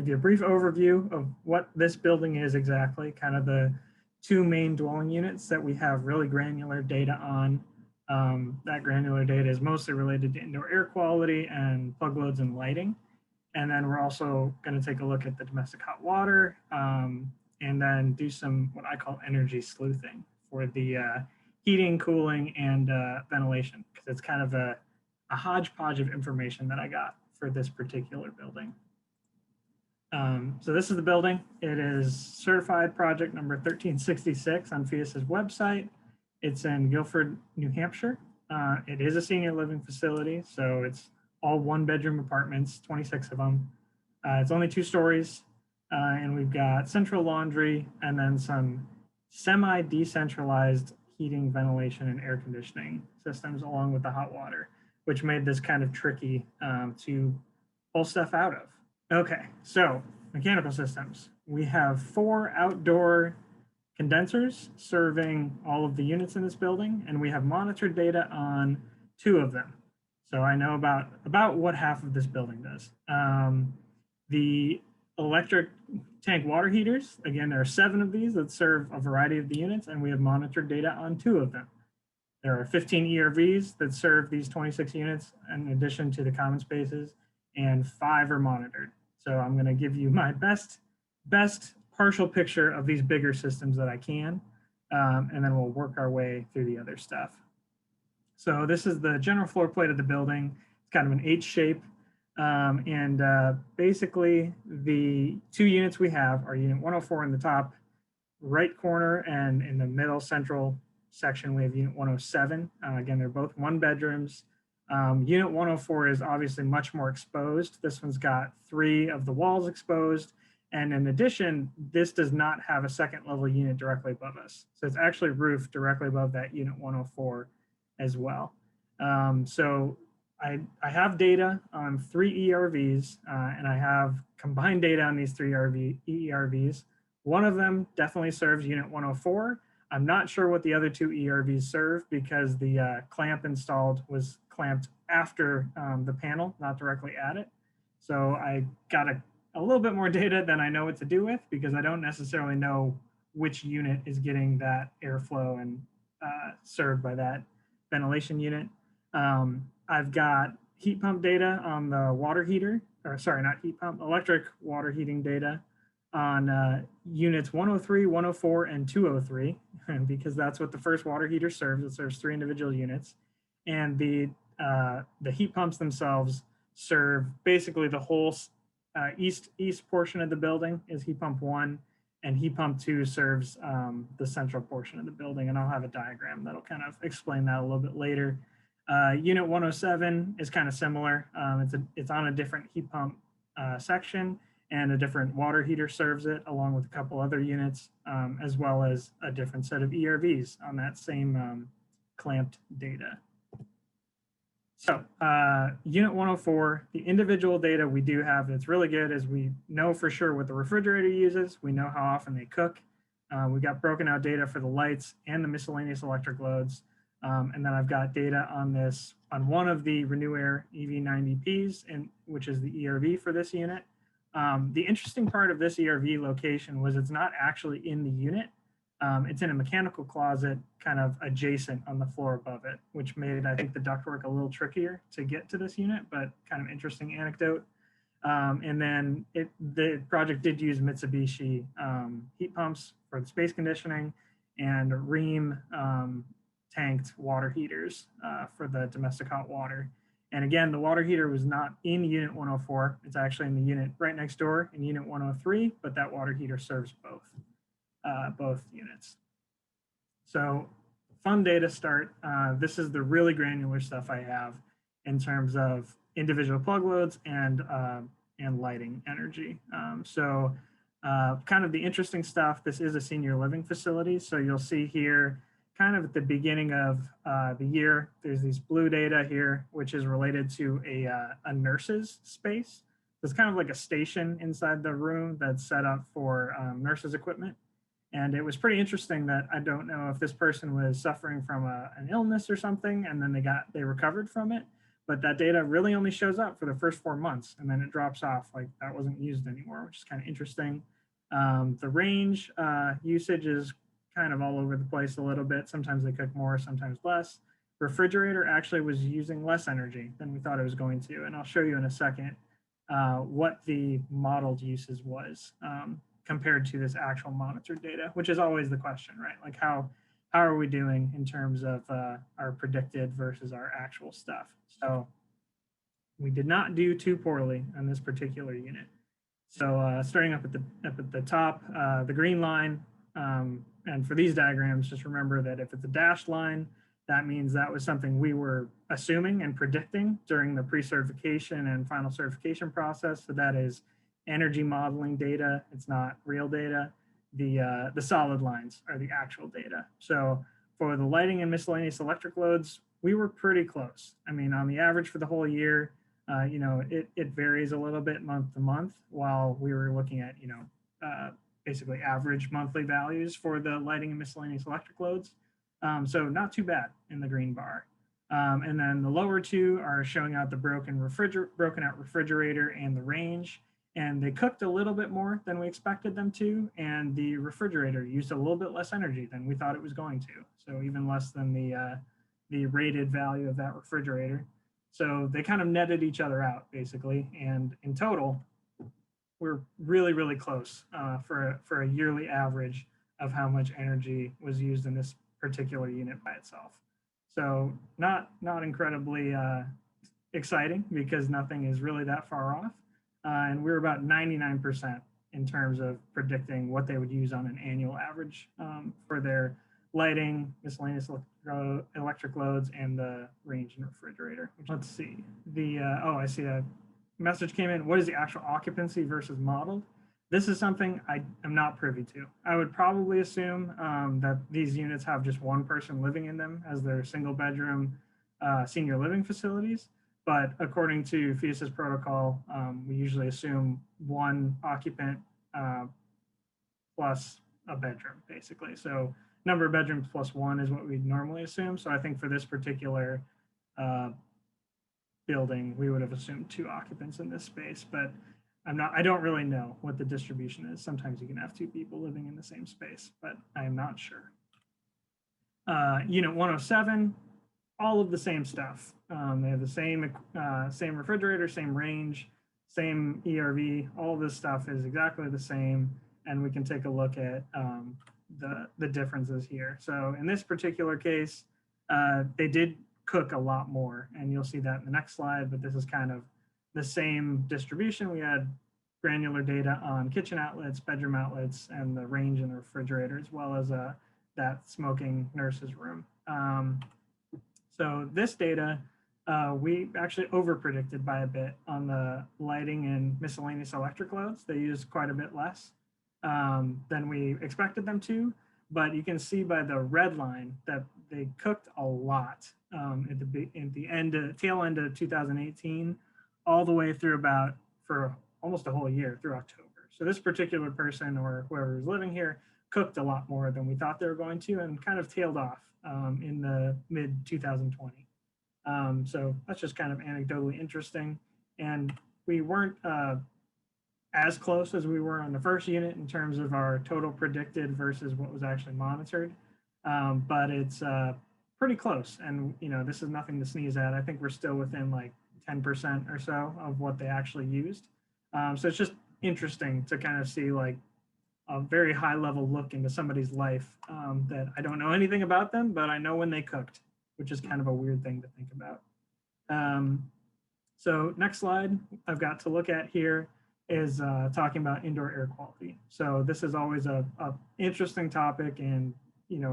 give you a brief overview of what this building is exactly, kind of the two main dwelling units that we have really granular data on. That granular data is mostly related to indoor air quality and plug loads and lighting. And then we're also going to take a look at the domestic hot water and then do some what I call energy sleuthing for the heating, cooling, and ventilation, because it's kind of a hodgepodge of information that I got for this particular building. So this is the building. It is certified project number 1366 on FIAS's website. It's in Gilford, New Hampshire. It is a senior living facility, so it's all one-bedroom apartments, 26 of them. It's only 2 stories, and we've got central laundry and then some semi-decentralized heating, ventilation, and air conditioning systems along with the hot water, which made this kind of tricky to pull stuff out of. Okay, so mechanical systems. We have 4 outdoor condensers serving all of the units in this building, and we have monitored data on 2 of them. So I know about what half of this building does. The electric tank water heaters, again, there are 7 of these that serve a variety of the units, and we have monitored data on 2 of them. There are 15 ERVs that serve these 26 units in addition to the common spaces, and 5 are monitored. So I'm going to give you my best partial picture of these bigger systems that I can, and then we'll work our way through the other stuff. So this is the general floor plate of the building. It's kind of an H shape. And basically the 2 units we have are unit 104 in the top right corner, and in the middle central section, we have unit 107. Again, they're both 1 bedrooms. Unit 104 is obviously much more exposed. This one's got 3 of the walls exposed. And in addition, this does not have a second level unit directly above us. So it's actually roofed directly above that unit 104 as well. So I have data on 3 ERVs, and I have combined data on these 3 ERVs. One of them definitely serves unit 104. I'm not sure what the other 2 ERVs serve because the clamp installed was clamped after the panel, not directly at it. So I got a little bit more data than I know what to do with, because I don't necessarily know which unit is getting that airflow and served by that ventilation unit. I've got heat pump data on the water heater, or sorry, not heat pump, electric water heating data on units 103, 104, and 203, because that's what the first water heater serves. It serves 3 individual units. And the heat pumps themselves serve basically the whole east portion of the building is heat pump 1, and heat pump 2 serves the central portion of the building. And I'll have a diagram that'll kind of explain that a little bit later. Unit 107 is kind of similar. It's on a different heat pump section, and a different water heater serves it along with a couple other units, as well as a different set of ERVs on that same clamped data. So unit 104, the individual data we do have that's really good is we know for sure what the refrigerator uses. We know how often they cook. We got broken out data for the lights and the miscellaneous electric loads. And then I've got data on one of the Renew Air EV90Ps, which is the ERV for this unit. The interesting part of this ERV location was it's not actually in the unit. It's in a mechanical closet kind of adjacent on the floor above it, which made, I think, the ductwork a little trickier to get to this unit, but kind of interesting anecdote. And then the project did use Mitsubishi heat pumps for the space conditioning and Rheem tanked water heaters for the domestic hot water. And again, the water heater was not in unit 104. It's actually in the unit right next door in unit 103, but that water heater serves both units. So fun data start. This is the really granular stuff I have in terms of individual plug loads and lighting energy. Kind of the interesting stuff, this is a senior living facility. So you'll see here kind of at the beginning of the year, there's these blue data here, which is related to a nurse's space. It's kind of like a station inside the room that's set up for nurses' equipment. And it was pretty interesting that I don't know if this person was suffering from an illness or something, and then they recovered from it. but that data really only shows up for the first 4 months, and then it drops off like that wasn't used anymore, which is kind of interesting. The range usage is kind of all over the place a little bit. Sometimes they cook more, sometimes less. Refrigerator actually was using less energy than we thought it was going to, and I'll show you in a second what the modeled uses was compared to this actual monitored data, which is always the question, right? Like how are we doing in terms of our predicted versus our actual stuff? So we did not do too poorly on this particular unit. So starting up at the top, the green line, and for these diagrams, just remember that if it's a dashed line, that means that was something we were assuming and predicting during the pre-certification and final certification process. So that is energy modeling data. It's not real data. The solid lines are the actual data. So for the lighting and miscellaneous electric loads, we were pretty close. I mean, on the average for the whole year, it varies a little bit month to month, while we were looking at, basically average monthly values for the lighting and miscellaneous electric loads. So not too bad in the green bar. And then the lower two are showing out the broken out refrigerator and the range. And they cooked a little bit more than we expected them to. And the refrigerator used a little bit less energy than we thought it was going to. So even less than the rated value of that refrigerator. So they kind of netted each other out basically. And in total, we're really, really close for a yearly average of how much energy was used in this particular unit by itself. So not incredibly exciting, because nothing is really that far off. And we're about 99% in terms of predicting what they would use on an annual average for their lighting, miscellaneous electric loads, and the range and refrigerator. Let's see. I see a message came in. What is the actual occupancy versus modeled? This is something I am not privy to. I would probably assume that these units have just one person living in them as their single bedroom senior living facilities. But according to FIUS's protocol, we usually assume one occupant plus a bedroom, basically. So number of bedrooms plus one is what we'd normally assume. So I think for this particular building, we would have assumed 2 occupants in this space, but I don't really know what the distribution is. Sometimes you can have 2 people living in the same space, but I am not sure. Unit 107, all of the same stuff. They have the same refrigerator, same range, same ERV. All of this stuff is exactly the same, and we can take a look at the differences here. So in this particular case, they did cook a lot more, and you'll see that in the next slide, but this is kind of the same distribution. We had granular data on kitchen outlets, bedroom outlets, and the range in the refrigerator, as well as that smoking nurse's room. So this data, we actually over-predicted by a bit on the lighting and miscellaneous electric loads. They used quite a bit less than we expected them to, but you can see by the red line that they cooked a lot at the tail end of 2018, all the way through for almost a whole year through October. So this particular person or whoever was living here cooked a lot more than we thought they were going to, and kind of tailed off in the mid 2020. So that's just kind of anecdotally interesting. And we weren't as close as we were on the first unit in terms of our total predicted versus what was actually monitored. But it's pretty close. And, this is nothing to sneeze at. I think we're still within like 10% or so of what they actually used. So it's just interesting to kind of see like a very high level look into somebody's life that I don't know anything about them, but I know when they cooked, which is kind of a weird thing to think about. So next slide I've got to look at here is talking about indoor air quality. So this is always a interesting topic, and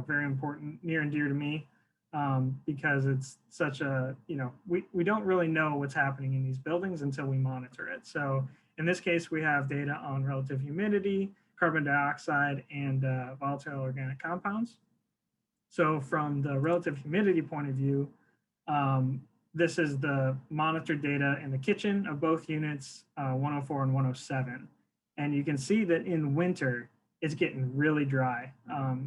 very important, near and dear to me, because it's such a, we don't really know what's happening in these buildings until we monitor it. So in this case, we have data on relative humidity, carbon dioxide, and volatile organic compounds. So from the relative humidity point of view, this is the monitored data in the kitchen of both units, 104 and 107. And you can see that in winter, it's getting really dry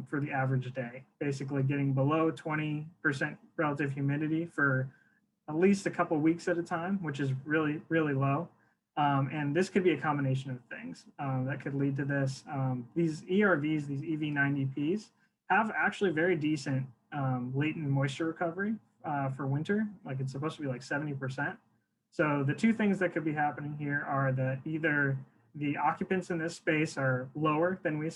for the average day, basically getting below 20% relative humidity for at least a couple weeks at a time, which is really, really low. And this could be a combination of things that could lead to this. These ERVs, these EV90Ps, have actually very decent latent moisture recovery for winter. Like it's supposed to be like 70%. So the two things that could be happening here are that either the occupants in this space are lower than we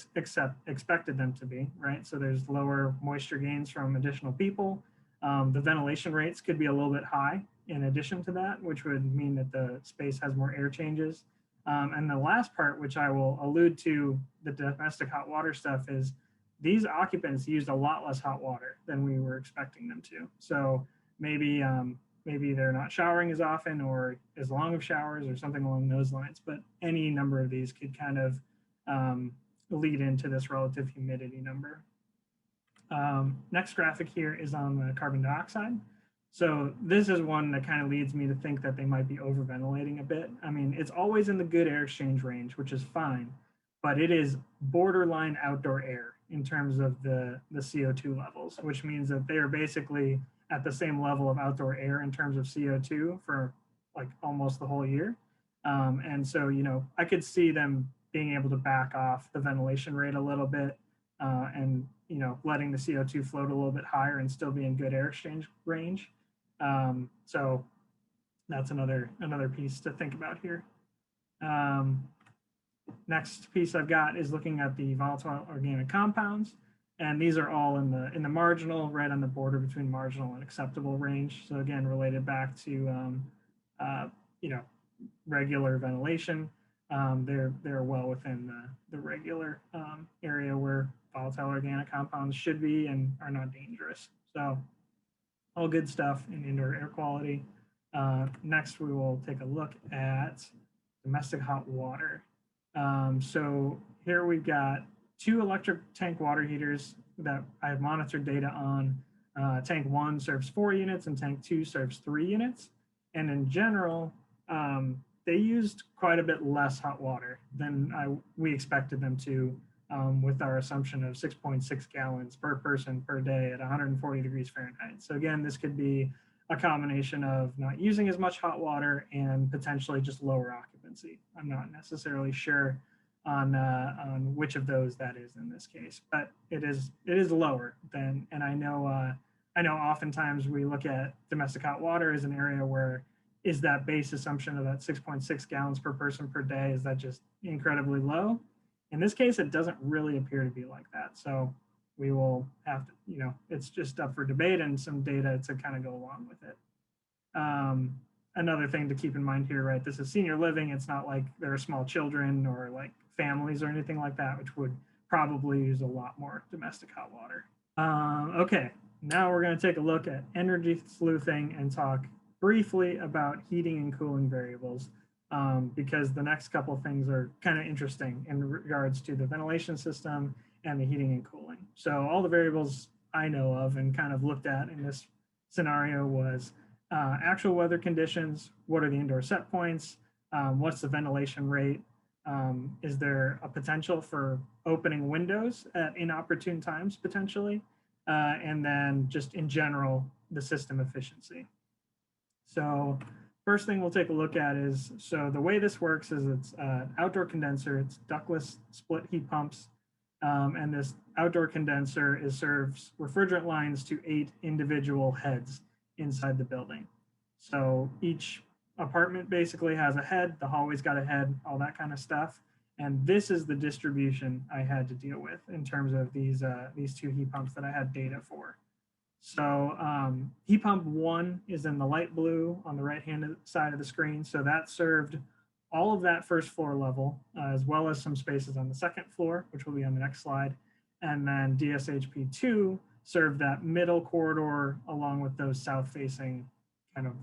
expected them to be, right? So there's lower moisture gains from additional people. The ventilation rates could be a little bit high in addition to that, which would mean that the space has more air changes. And the last part, which I will allude to the domestic hot water stuff, is these occupants used a lot less hot water than we were expecting them to. So maybe maybe they're not showering as often or as long of showers or something along those lines. But any number of these could kind of lead into this relative humidity number. Next graphic here is on the carbon dioxide. So this is one that kind of leads me to think that they might be overventilating a bit. I mean, it's always in the good air exchange range, which is fine, but it is borderline outdoor air in terms of the CO2 levels, which means that they are basically at the same level of outdoor air in terms of CO2 for like almost the whole year. And so, you know, I could see them being able to back off the ventilation rate a little bit and, you know, letting the CO2 float a little bit higher and still be in good air exchange range. So that's another piece to think about here. Next piece I've got is looking at the volatile organic compounds. And these are all in the marginal, right on the border between marginal and acceptable range. So again, related back to you know, regular ventilation, they're well within the regular area where volatile organic compounds should be and are not dangerous. So all good stuff in indoor air quality. Next, we will take a look at domestic hot water. So here we've got 2 electric tank water heaters that I've monitored data on. Tank 1 serves 4 units and tank 2 serves 3 units. And in general, they used quite a bit less hot water than we expected them to, with our assumption of 6.6 gallons per person per day at 140 degrees Fahrenheit. So again, this could be a combination of not using as much hot water and potentially just lower occupancy. I'm not necessarily sure on which of those that is in this case, but it is lower than. And I know oftentimes we look at domestic hot water as an area where is that base assumption of that 6.6 gallons per person per day, is that just incredibly low? In this case, it doesn't really appear to be like that. So we will have to, you know, it's just up for debate and some data to kind of go along with it. Another thing to keep in mind here, right? This is senior living. It's not like there are small children or like families or anything like that, which would probably use a lot more domestic hot water. Okay, now we're going to take a look at energy sleuthing and talk briefly about heating and cooling variables, because the next couple of things are kind of interesting in regards to the ventilation system and the heating and cooling. So all the variables I know of and kind of looked at in this scenario was actual weather conditions, what are the indoor set points, what's the ventilation rate, is there a potential for opening windows at inopportune times potentially, and then just in general, the system efficiency. So first thing we'll take a look at is, so the way this works is it's outdoor condenser, it's ductless split heat pumps, and this outdoor condenser serves refrigerant lines to 8 individual heads inside the building. So each apartment basically has a head, the hallway's got a head, all that kind of stuff. And this is the distribution I had to deal with in terms of these 2 heat pumps that I had data for. So heat pump 1 is in the light blue on the right-hand side of the screen. So that served all of that first floor level, as well as some spaces on the second floor, which will be on the next slide. And then DSHP2 served that middle corridor along with those south-facing kind of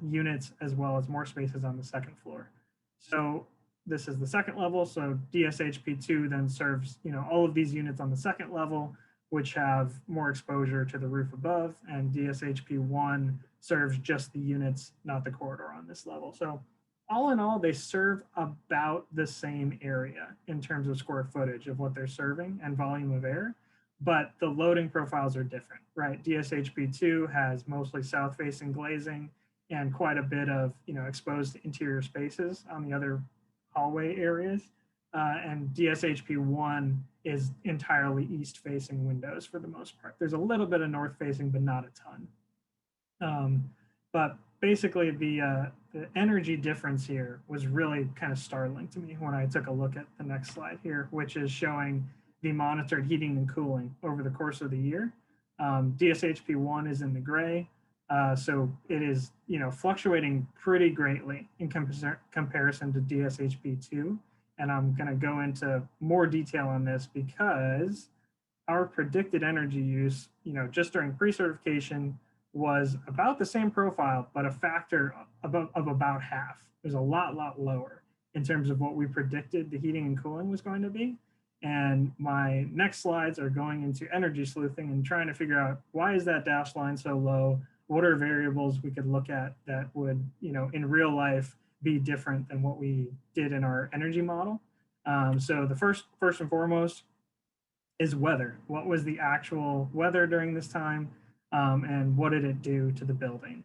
units, as well as more spaces on the second floor. So this is the second level. So DSHP2 then serves, you know, all of these units on the second level, which have more exposure to the roof above, and DSHP1 serves just the units, not the corridor on this level. So all in all, they serve about the same area in terms of square footage of what they're serving and volume of air, but the loading profiles are different, right? DSHP2 has mostly south-facing glazing, and quite a bit of, exposed interior spaces on the other hallway areas. And DSHP1 is entirely east-facing windows for the most part. There's a little bit of north-facing, but not a ton. But basically, the energy difference here was really kind of startling to me when I took a look at the next slide here, which is showing the monitored heating and cooling over the course of the year. DSHP1 is in the gray, so it is, fluctuating pretty greatly in comparison to DSHP2. And I'm going to go into more detail on this because our predicted energy use, just during pre-certification was about the same profile, but a factor of about half. It was a lot lower in terms of what we predicted the heating and cooling was going to be. And my next slides are going into energy sleuthing and trying to figure out why is that dashed line so low? What are variables we could look at that would, in real life be different than what we did in our energy model. So the first and foremost is weather. What was the actual weather during this time? And what did it do to the building?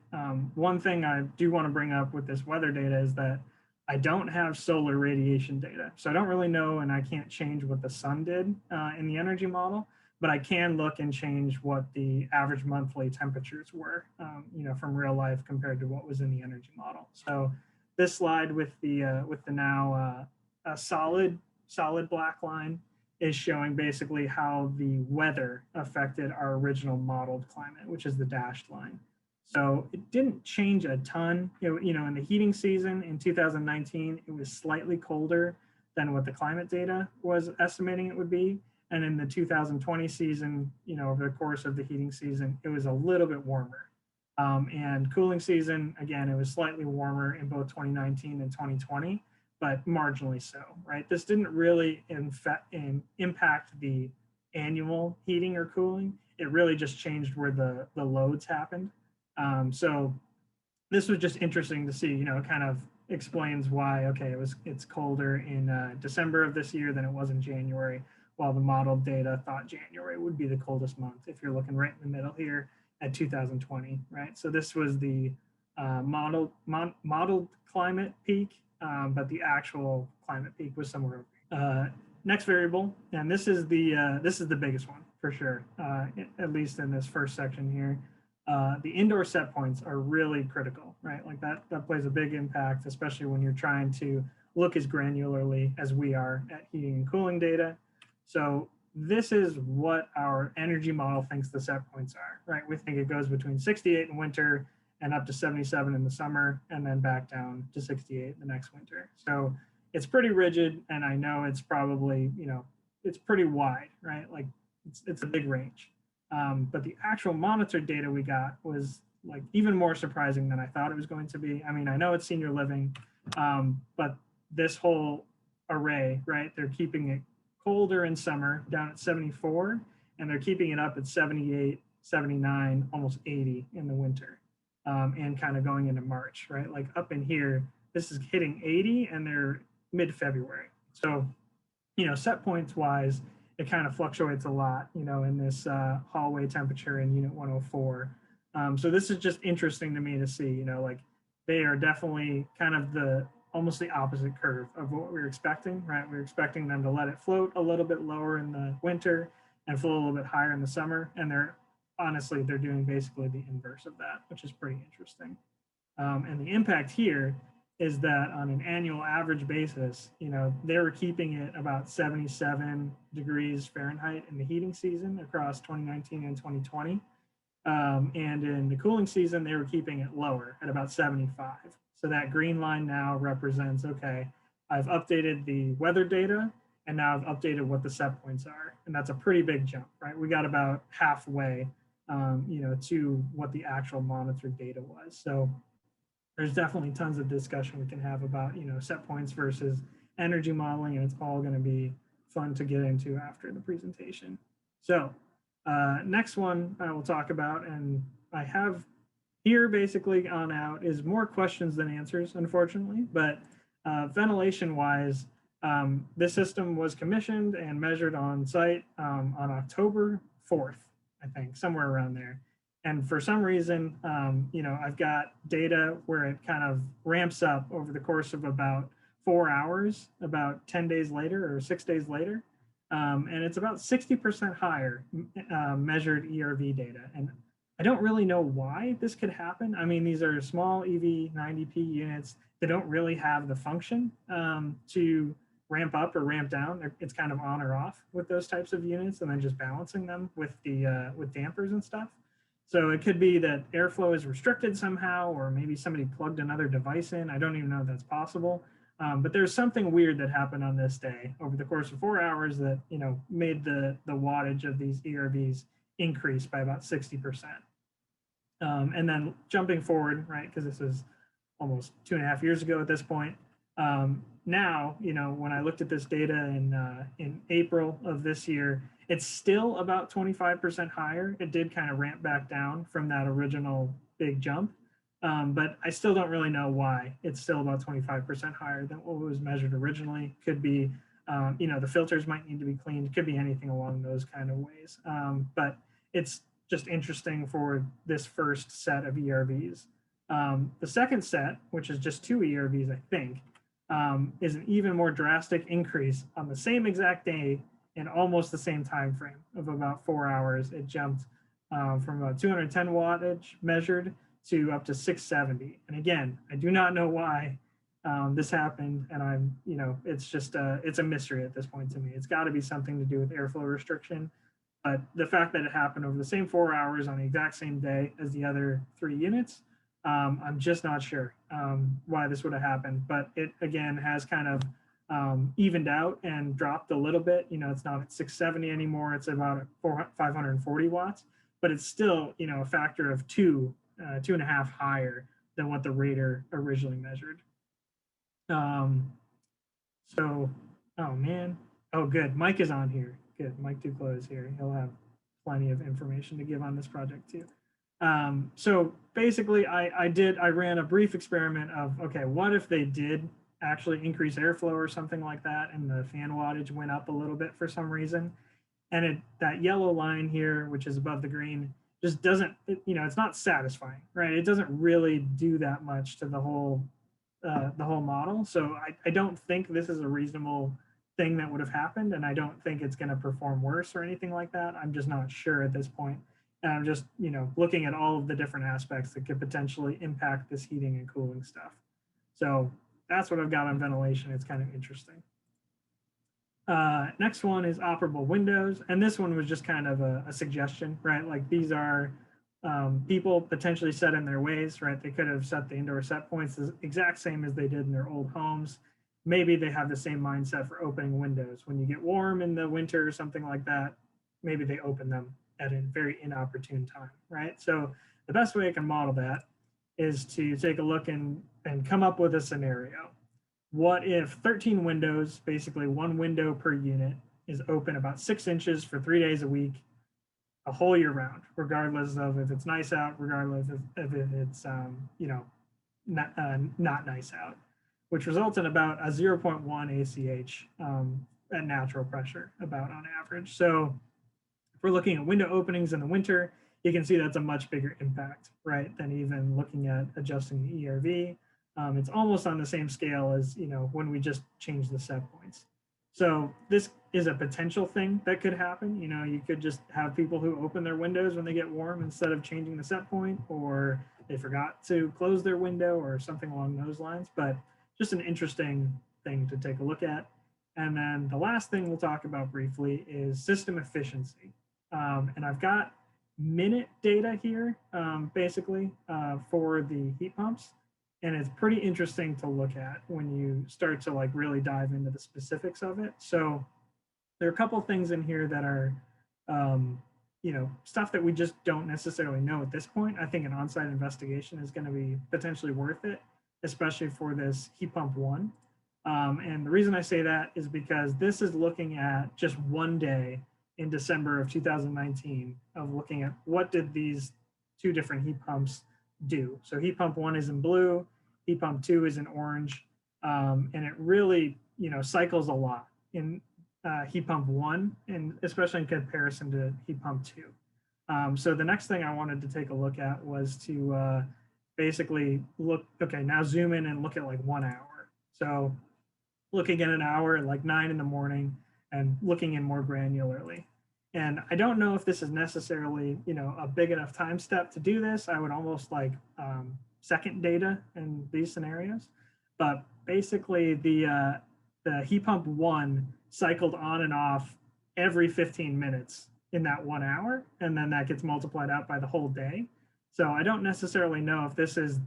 One thing I do want to bring up with this weather data is that I don't have solar radiation data. So I don't really know, and I can't change what the sun did in the energy model, but I can look and change what the average monthly temperatures were, from real life compared to what was in the energy model. So this slide with the now a solid black line is showing basically how the weather affected our original modeled climate, which is the dashed line. So it didn't change a ton. In the heating season in 2019, it was slightly colder than what the climate data was estimating it would be. And in the 2020 season, over the course of the heating season, it was a little bit warmer. And cooling season, again, it was slightly warmer in both 2019 and 2020, but marginally so, right? This didn't really impact the annual heating or cooling. It really just changed where the loads happened. So this was just interesting to see, it kind of explains why, okay, it's colder in December of this year than it was in January, while the modeled data thought January would be the coldest month if you're looking right in the middle here at 2020, right? So this was the modeled climate peak, but the actual climate peak was somewhere. Next variable, and this is the biggest one for sure, at least in this first section here. The indoor set points are really critical, right? Like that plays a big impact, especially when you're trying to look as granularly as we are at heating and cooling data. So this is what our energy model thinks the set points are, right? We think it goes between 68 in winter and up to 77 in the summer, and then back down to 68 the next winter. So it's pretty rigid, and I know it's probably, it's pretty wide, right? Like it's a big range. But the actual monitored data we got was like even more surprising than I thought it was going to be. I mean, I know it's senior living, but this whole array, right? They're keeping it colder in summer down at 74, and they're keeping it up at 78, 79, almost 80 in the winter, and kind of going into March, right? Like up in here, this is hitting 80 and they're mid-February. So, set points wise, it kind of fluctuates a lot, in this hallway temperature in unit 104. So this is just interesting to me to see, like they are definitely kind of almost the opposite curve of what we were expecting, right? We were expecting them to let it float a little bit lower in the winter and float a little bit higher in the summer. And they're doing basically the inverse of that, which is pretty interesting. And the impact here is that on an annual average basis, they were keeping it about 77 degrees Fahrenheit in the heating season across 2019 and 2020. And in the cooling season, they were keeping it lower at about 75. So that green line now represents, okay, I've updated the weather data, and now I've updated what the set points are. And that's a pretty big jump, right? We got about halfway, to what the actual monitored data was. So there's definitely tons of discussion we can have about, set points versus energy modeling, and it's all going to be fun to get into after the presentation. So next one I will talk about, and I have here basically on out is more questions than answers, unfortunately, but ventilation wise, this system was commissioned and measured on site on October 4th, I think, somewhere around there. And for some reason, you know, I've got data where it kind of ramps up over the course of about 4 hours, about 10 days later or 6 days later. And it's about 60% higher measured ERV data. And I don't really know why this could happen. I mean, these are small EV90P units that don't really have the function to ramp up or ramp down. It's kind of on or off with those types of units, and then just balancing them with the with dampers and stuff. So it could be that airflow is restricted somehow, or maybe somebody plugged another device in. I don't even know if that's possible. But there's something weird that happened on this day over the course of 4 hours that, you know, made the wattage of these ERVs increase by about 60%. And then jumping forward, right, because this was almost 2.5 years ago at this point. Now, you know, when I looked at this data in April of this year, it's still about 25% higher. It did kind of ramp back down from that original big jump, but I still don't really know why it's still about 25% higher than what was measured originally. Could be, you know, the filters might need to be cleaned. Could be anything along those kind of ways. But it's just interesting for this first set of ERVs. The second set, which is just 2 ERVs, I think, is an even more drastic increase on the same exact day in almost the same time frame of about 4 hours. It jumped from about 210 wattage measured to up to 670. And again, I do not know why this happened, and I'm, you know, it's just it's a mystery at this point to me. It's got to be something to do with airflow restriction. But the fact that it happened over the same 4 hours on the exact same day as the other 3 units, I'm just not sure why this would have happened. But it, again, has kind of evened out and dropped a little bit. You know, it's not at 670 anymore. It's about 540 watts, but it's still, you know, a factor of 2.5 higher than what the rater originally measured. So, oh man. Oh, good. Mike is on here. Good. Mike Duclos is here. He'll have plenty of information to give on this project too. So basically, I ran a brief experiment of, okay, what if they did actually increase airflow or something like that, and the fan wattage went up a little bit for some reason, and that yellow line here, which is above the green, just doesn't, you know, it's not satisfying, right? It doesn't really do that much to the whole model. So I don't think this is a reasonable thing that would have happened, and I don't think it's going to perform worse or anything like that. I'm just not sure at this point. And I'm just, you know, looking at all of the different aspects that could potentially impact this heating and cooling stuff. So that's what I've got on ventilation. It's kind of interesting. Next one is operable windows. And this one was just kind of a suggestion, right? Like these are people potentially set in their ways, right? They could have set the indoor set points the exact same as they did in their old homes. Maybe they have the same mindset for opening windows. When you get warm in the winter or something like that, maybe they open them at a very inopportune time, right? So the best way I can model that is to take a look and come up with a scenario. What if 13 windows, basically 1 window per unit, is open about 6 inches for 3 days a week, a whole year round, regardless of if it's nice out, regardless of if it's, you know, not nice out, which results in about a 0.1 ACH at natural pressure, about on average. So if we're looking at window openings in the winter, you can see that's a much bigger impact, right, than even looking at adjusting the ERV. It's almost on the same scale as, you know, when we just change the set points. So this is a potential thing that could happen. You know, you could just have people who open their windows when they get warm instead of changing the set point, or they forgot to close their window or something along those lines. But just an interesting thing to take a look at. And then the last thing we'll talk about briefly is system efficiency. And I've got minute data here, basically, for the heat pumps. And it's pretty interesting to look at when you start to like really dive into the specifics of it. So there are a couple of things in here that are, you know, stuff that we just don't necessarily know at this point. I think an on-site investigation is going to be potentially worth it, especially for this heat pump 1. And the reason I say that is because this is looking at just one day in December of 2019 of looking at what did these 2 different heat pumps do. So heat pump 1 is in blue, heat pump 2 is in orange, and it really, you know, cycles a lot in heat pump 1, and especially in comparison to heat pump 2. So the next thing I wanted to take a look at was to basically look, okay, now zoom in and look at like 1 hour. So looking at an hour at like 9 in the morning and looking in more granularly. And I don't know if this is necessarily, a big enough time step to do this. I would almost like second data in these scenarios. But basically the heat pump 1 cycled on and off every 15 minutes in that 1 hour. And then that gets multiplied out by the whole day. So I don't necessarily know if this is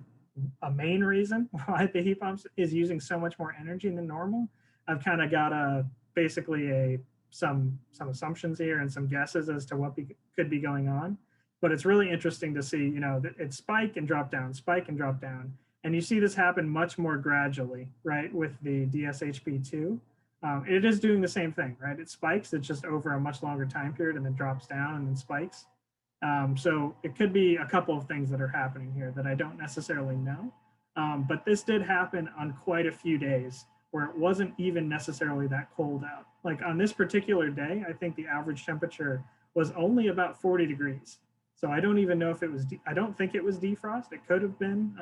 a main reason why the heat pumps is using so much more energy than normal. I've kind of got basically some assumptions here and some guesses as to what could be going on. But it's really interesting to see, it spike and drop down, spike and drop down. And you see this happen much more gradually, right, with the DSHP2. It is doing the same thing, right? It spikes, it's just over a much longer time period and then drops down and then spikes. So it could be a couple of things that are happening here that I don't necessarily know. But this did happen on quite a few days where it wasn't even necessarily that cold out. Like on this particular day, I think the average temperature was only about 40 degrees. So I don't even know if it was, I don't think it was defrost. It could have been,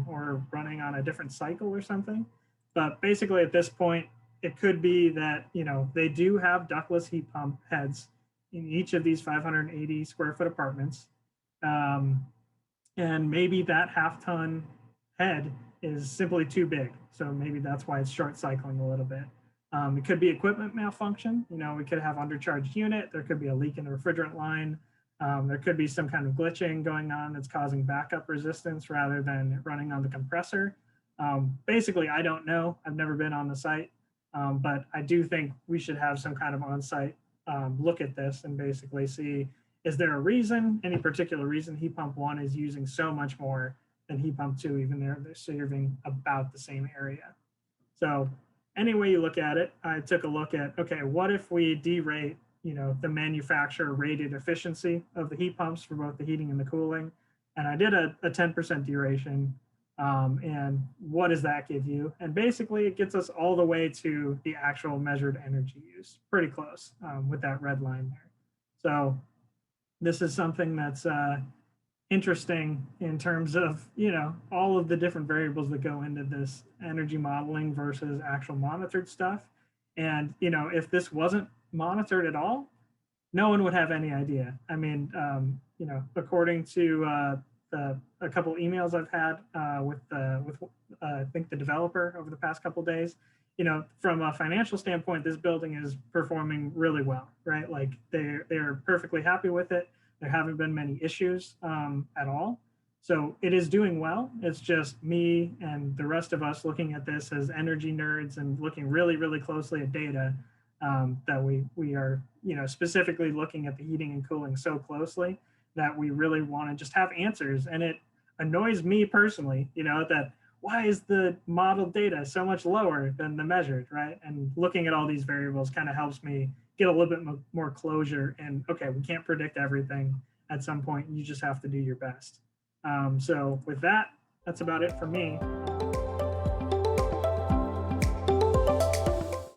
or running on a different cycle or something. But basically at this point, it could be that, they do have ductless heat pump heads in each of these 580 square foot apartments. And maybe that half-ton head is simply too big. So maybe that's why it's short cycling a little bit. It could be equipment malfunction. We could have undercharged unit. There could be a leak in the refrigerant line. There could be some kind of glitching going on that's causing backup resistance rather than running on the compressor. Basically, I don't know. I've never been on the site, but I do think we should have some kind of on-site look at this and basically see, is there a reason, any particular reason heat pump 1 is using so much more than heat pump 2, even though they're serving about the same area. So any way you look at it, I took a look at, okay, what if we derate, the manufacturer rated efficiency of the heat pumps for both the heating and the cooling. And I did a 10% duration. And what does that give you? And basically it gets us all the way to the actual measured energy use, pretty close with that red line there. So this is something that's interesting in terms of, all of the different variables that go into this energy modeling versus actual monitored stuff. And, if this wasn't monitored at all, no one would have any idea. I mean, according to a couple emails I've had with I think the developer over the past couple of days, from a financial standpoint, this building is performing really well, right? Like they're perfectly happy with it. There haven't been many issues at all. So it is doing well. It's just me and the rest of us looking at this as energy nerds and looking really, really closely at data that we are, specifically looking at the heating and cooling so closely that we really want to just have answers. And it annoys me personally, that why is the model data so much lower than the measured, right? And looking at all these variables kind of helps me get a little bit more closure. And okay, we can't predict everything. At some point, you just have to do your best. So with that, that's about it for me.